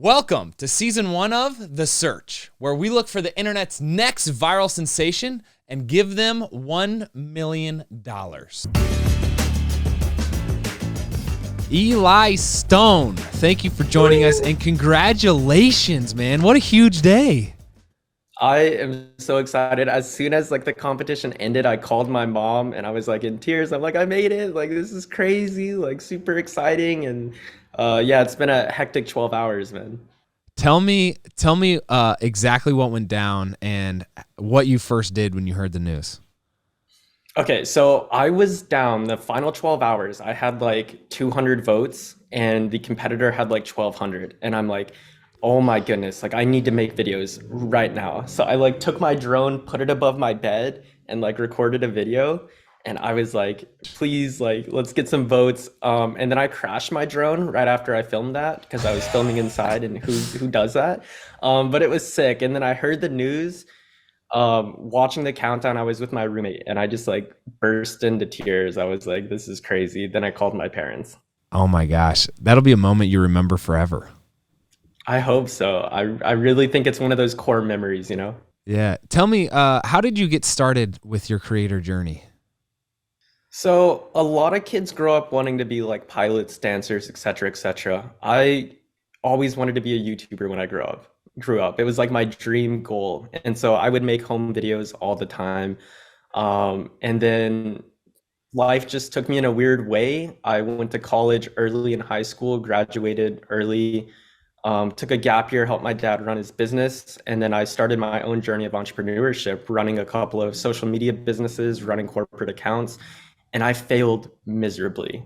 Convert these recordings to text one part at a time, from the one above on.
Welcome to season 1 of The Search, where we look for the internet's next viral sensation and give them $1 million. Eli Stone, thank you for joining us and congratulations, man. What a huge day. I am so excited. As soon as the competition ended, I called my mom and I was in tears. I'm like, I made it. This is crazy. Super exciting. And yeah, it's been a hectic 12 hours, man. Tell me exactly what went down and what you first did when you heard the news. Okay, so I was down the final 12 hours. I had 200 votes and the competitor had 1,200. And I'm like, oh my goodness, I need to make videos right now. So I took my drone, put it above my bed and recorded a video. And I was like, please, let's get some votes. And then I crashed my drone right after I filmed that because I was filming inside and who does that? But it was sick. And then I heard the news watching the countdown. I was with my roommate and I just burst into tears. I was like, this is crazy. Then I called my parents. Oh my gosh, that'll be a moment you remember forever. I hope so. I really think it's one of those core memories. Yeah. Tell me, how did you get started with your creator journey? So a lot of kids grow up wanting to be pilots, dancers, etc., etc. I always wanted to be a YouTuber when I grew up. It was my dream goal. And so I would make home videos all the time. And then life just took me in a weird way. I went to college early in high school, graduated early, took a gap year, helped my dad run his business, and then I started my own journey of entrepreneurship, running a couple of social media businesses, running corporate accounts, and I failed miserably,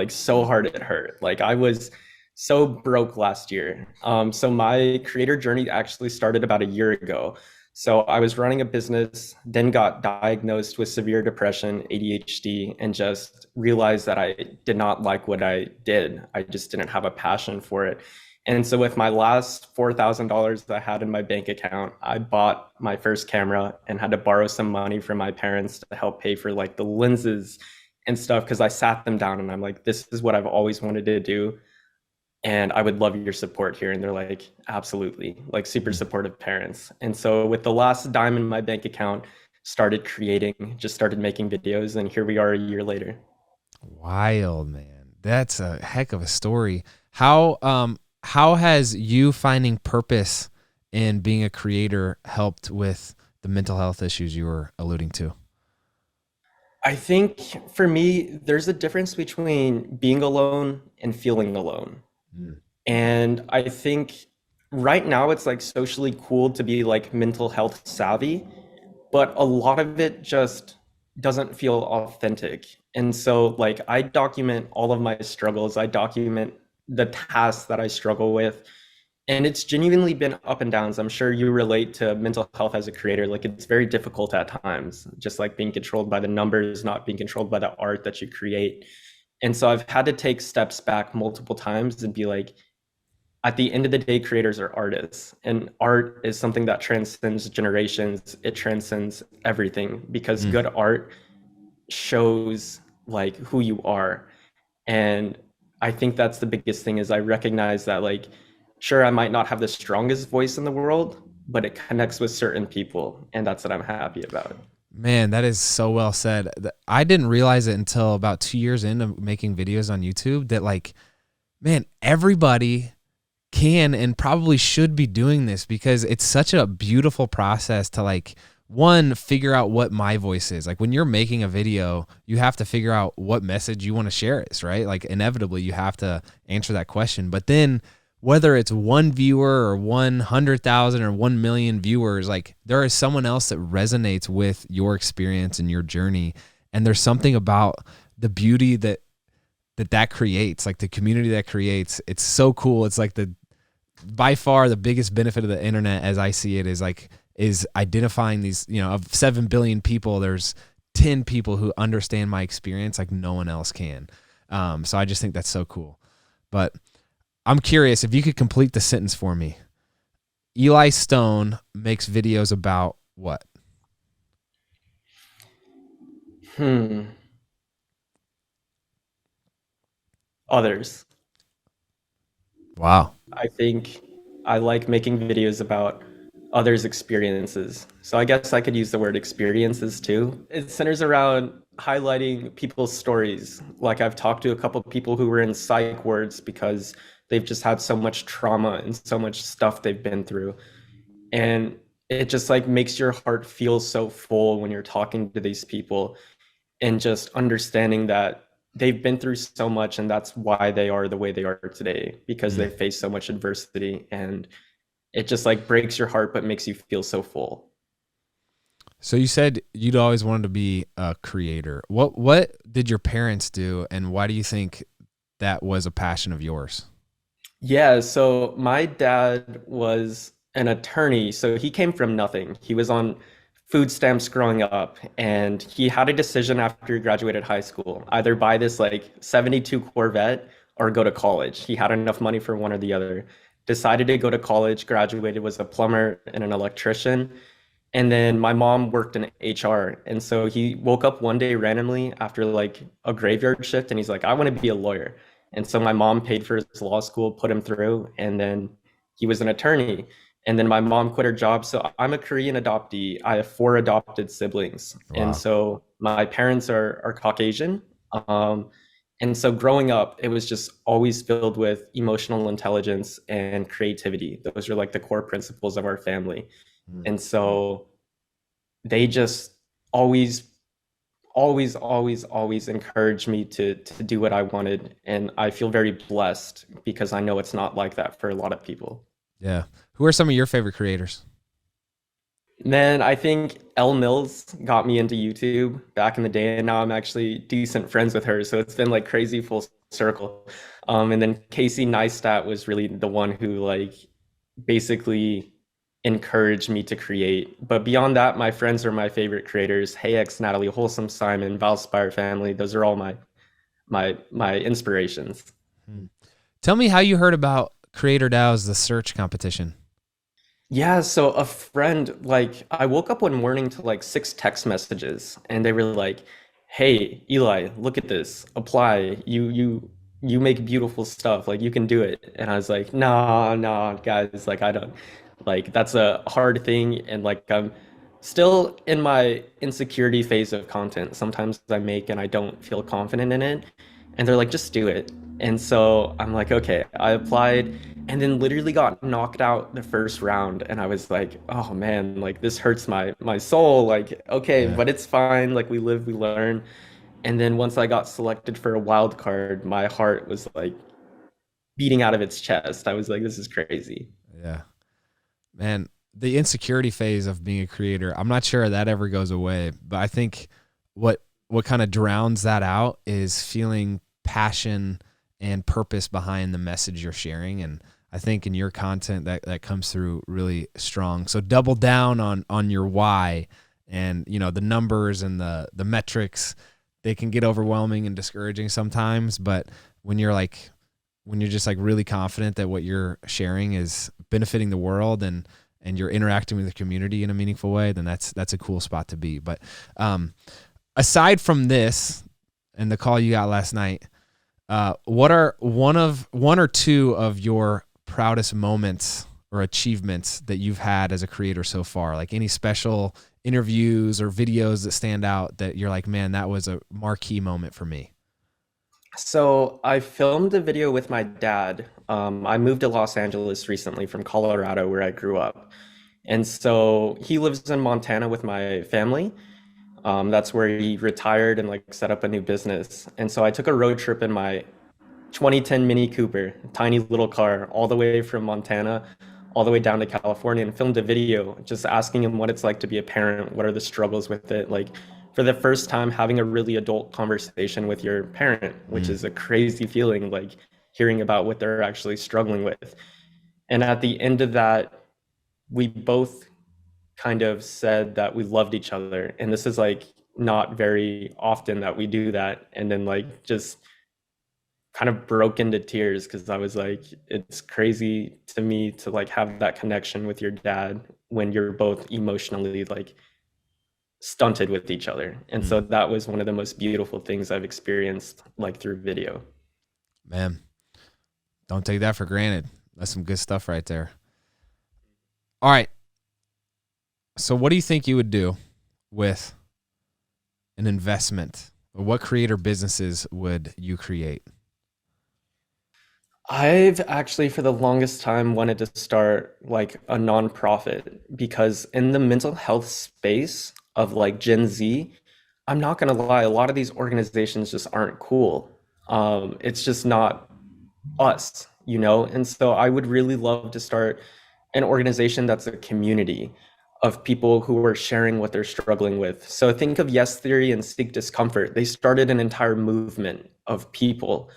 so hard it hurt. I was so broke last year. So my creator journey actually started about a year ago. So I was running a business, then got diagnosed with severe depression, ADHD, and just realized that I did not like what I did. I just didn't have a passion for it. And so with my last $4,000 that I had in my bank account, I bought my first camera and had to borrow some money from my parents to help pay for the lenses and stuff because I sat them down and I'm like, this is what I've always wanted to do. And I would love your support here. And they're like, absolutely, super supportive parents. And so with the last dime in my bank account, started creating, just started making videos. And here we are a year later. Wild, man. That's a heck of a story. How has you finding purpose in being a creator helped with the mental health issues you were alluding to? I think for me, there's a difference between being alone and feeling alone. Mm. And I think right now it's socially cool to be mental health savvy, but a lot of it just doesn't feel authentic. And so I document all of my struggles. I document the tasks that I struggle with. And it's genuinely been up and downs. I'm sure you relate to mental health as a creator. It's very difficult at times, just being controlled by the numbers, not being controlled by the art that you create. And so I've had to take steps back multiple times and be like, at the end of the day, creators are artists, and art is something that transcends generations. It transcends everything because good art shows who you are. And I think that's the biggest thing is I recognize that sure, I might not have the strongest voice in the world, but it connects with certain people, and that's what I'm happy about. Man, that is so well said. I didn't realize it until about 2 years into making videos on YouTube that man, everybody can and probably should be doing this because it's such a beautiful process to one, figure out what my voice is. When you're making a video, you have to figure out what message you want to share is, right? Inevitably you have to answer that question. But then whether it's one viewer or 100,000 or 1 million viewers, there is someone else that resonates with your experience and your journey. And there's something about the beauty that creates, the community that creates. It's so cool. It's by far the biggest benefit of the internet as I see it is identifying these, of 7 billion people, there's 10 people who understand my experience like no one else can. So I just think that's so cool. But I'm curious if you could complete the sentence for me. Eli Stone makes videos about what? Others. Wow. I think I like making videos about others' experiences. So I guess I could use the word experiences too. It centers around highlighting people's stories. Like I've talked to a couple of people who were in psych wards because they've just had so much trauma and so much stuff they've been through. And it just like makes your heart feel so full when you're talking to these people and just understanding that they've been through so much and that's why they are the way they are today because Mm. they face so much adversity, and it just like breaks your heart but makes you feel so full. So you said you'd always wanted to be a creator. What did your parents do, and why do you think that was a passion of yours? Yeah, so my dad was an attorney, so he came from nothing. He was on food stamps growing up, and he had a decision after he graduated high school, either buy this like 72 Corvette or go to college. He had enough money for one or the other. Decided to go to college, graduated, was a plumber and an electrician. And then my mom worked in HR. And so he woke up one day randomly after like a graveyard shift and he's like, I want to be a lawyer. And so my mom paid for his law school, put him through, and then he was an attorney. And then my mom quit her job. So I'm a Korean adoptee. I have four adopted siblings. And Wow. so my parents are Caucasian. Um, and so growing up, it was just always filled with emotional intelligence and creativity. Those are like the core principles of our family. Mm. And so they just always, always encouraged me to do what I wanted. And I feel very blessed because I know it's not like that for a lot of people. Yeah. Who are some of your favorite creators? Man, I think Elle Mills got me into YouTube back in the day, and now I'm actually decent friends with her. So it's been like crazy full circle. And then Casey Neistat was really the one who like basically encouraged me to create. But beyond that, my friends are my favorite creators. Hey X, Natalie, Wholesome Simon, Valspire family. Those are all my inspirations. Hmm. Tell me how you heard about CreatorDAO's The Search competition. Yeah, so a friend, like, I woke up one morning to like six text messages, and they were like, "Hey, Eli, look at this. Apply. You make beautiful stuff. Like, you can do it." And I was like, "Nah, nah, guys. Like, I don't. Like, that's a hard thing, and like, I'm still in my insecurity phase of content. Sometimes I make and I don't feel confident in it, and they're like, just do it." And so I'm like, okay, I applied and then literally got knocked out the first round. And I was like, oh man, like this hurts my soul. Like, okay, Yeah. but it's fine. Like we live, we learn. And then once I got selected for a wild card, my heart was like beating out of its chest. I was like, this is crazy. Yeah. Man, the insecurity phase of being a creator, I'm not sure that ever goes away, but I think what kind of drowns that out is feeling passion and purpose behind the message you're sharing. And I think in your content that comes through really strong. So double down on your why, and you know, the numbers and the metrics, they can get overwhelming and discouraging sometimes, but when you're like when you're just like really confident that what you're sharing is benefiting the world, and you're interacting with the community in a meaningful way, then that's a cool spot to be. But aside from this and the call you got last night, what are one or two of your proudest moments or achievements that you've had as a creator so far? Like any special interviews or videos that stand out that you're like, man, that was a marquee moment for me. So I filmed a video with my dad. I moved to Los Angeles recently from Colorado, where I grew up. And so he lives in Montana with my family. That's where he retired and like set up a new business. And so I took a road trip in my 2010 Mini Cooper, tiny little car, all the way from Montana, all the way down to California, and filmed a video just asking him what it's like to be a parent, what are the struggles with it, like for the first time having a really adult conversation with your parent, which Mm. is a crazy feeling, like hearing about what they're actually struggling with. And at the end of that, we both kind of said that we loved each other. And this is like not very often that we do that. And then like just kind of broke into tears because I was like, it's crazy to me to like have that connection with your dad when you're both emotionally like stunted with each other. And Mm. so that was one of the most beautiful things I've experienced like through video. Man, don't take that for granted. That's some good stuff right there. All right. So what do you think you would do with an investment? What creator businesses would you create? I've actually, for the longest time, wanted to start like a nonprofit because in the mental health space of like Gen Z, I'm not gonna lie, a lot of these organizations just aren't cool. It's just not us, you know? And so I would really love to start an organization that's a community of people who are sharing what they're struggling with. So think of Yes Theory and Seek Discomfort. They started an entire movement of people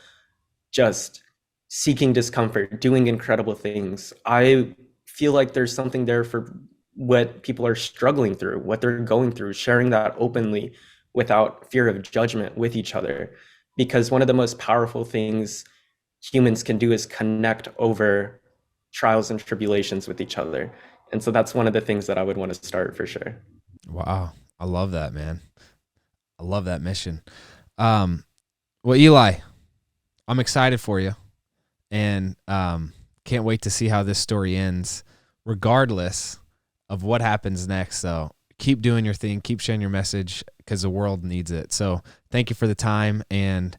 just seeking discomfort, doing incredible things. I feel like there's something there for what people are struggling through, what they're going through, sharing that openly without fear of judgment with each other. Because one of the most powerful things humans can do is connect over trials and tribulations with each other. And so that's one of the things that I would want to start for sure. Wow. I love that, man. I love that mission. Well, Eli, I'm excited for you, and can't wait to see how this story ends, regardless of what happens next. So keep doing your thing, keep sharing your message because the world needs it. So thank you for the time. And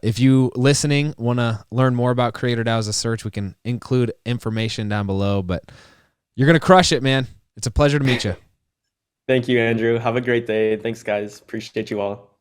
if you listening want to learn more about CreatorDAO as a search, we can include information down below. But you're gonna crush it, man. It's a pleasure to meet you. Thank you, Andrew. Have a great day. Thanks, guys. Appreciate you all.